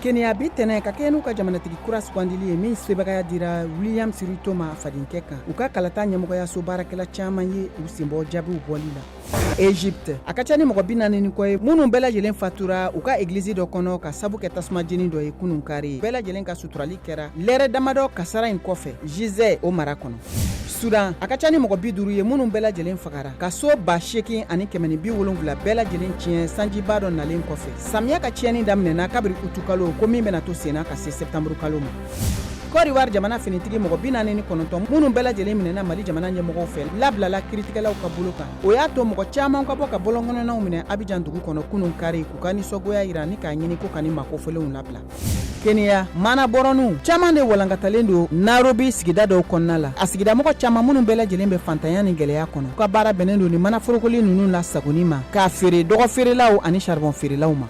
Kenya bi tɛnɛ ka kɛ n'u ka jamanatigi kura sugandili ye min sebagaya dira William Sirito ma fadenkɛ kan u ka kalata ɲɛmɔgɔyaso baarakɛla caman ye u senbɔ jaabiw bɔli la. Egypte a ka ca ni mɔgɔ 40 ni kɔ ye minnu bɛɛ lajɛlen fatura u ka église dɔ kɔnɔ ka sabu kɛ tasuma jeni dɔ ye kunun kari bɛɛ lajɛlen ka suturali kɛra lɛrɛ damadɔ kasara in kɔfɛ Gisè o mara kɔnɔ. Sudan a ka ca ni mɔgɔ 50 ye minnu bɛɛ lajɛlen fagara ka so 8,770 bɛɛ lajɛlen tiɲɛ sanjiba dɔ nalen kɔfɛ. Samiya ka tiɲɛni daminɛna kabiri utu kalo ko min bɛna to senna ka se septembre kalo ma. Côte d'Ivoire jamana finitigi mɔgɔ 49 minnu bɛɛ lajɛlen minɛna Mali jamana ɲɛmɔgɔw fɛ labilala kiritigɛlaw ka bolo kan. O y'a to mɔgɔ caman ka bɔ ka bɔlɔnkɔnɔnaw minɛ Abidjan dugu kɔnɔ kunun kari k'u ka nisɔngoya yira ni k'a ɲini ko ka ni makofolenw labila. Kenya mana bɔrɔnu caman de walankatalen don Nairobi sigida dɔw kɔnɔna la. A sigida mɔgɔ caman minnu bɛɛ lajɛlen bɛ fantanya ni gɛlɛya kɔnɔ. U ka baara bɛnnen don ni mana forokoli ninnu la sagoni ma k'a feere dɔgɔ feerelaw ani charbon feerelaw ma.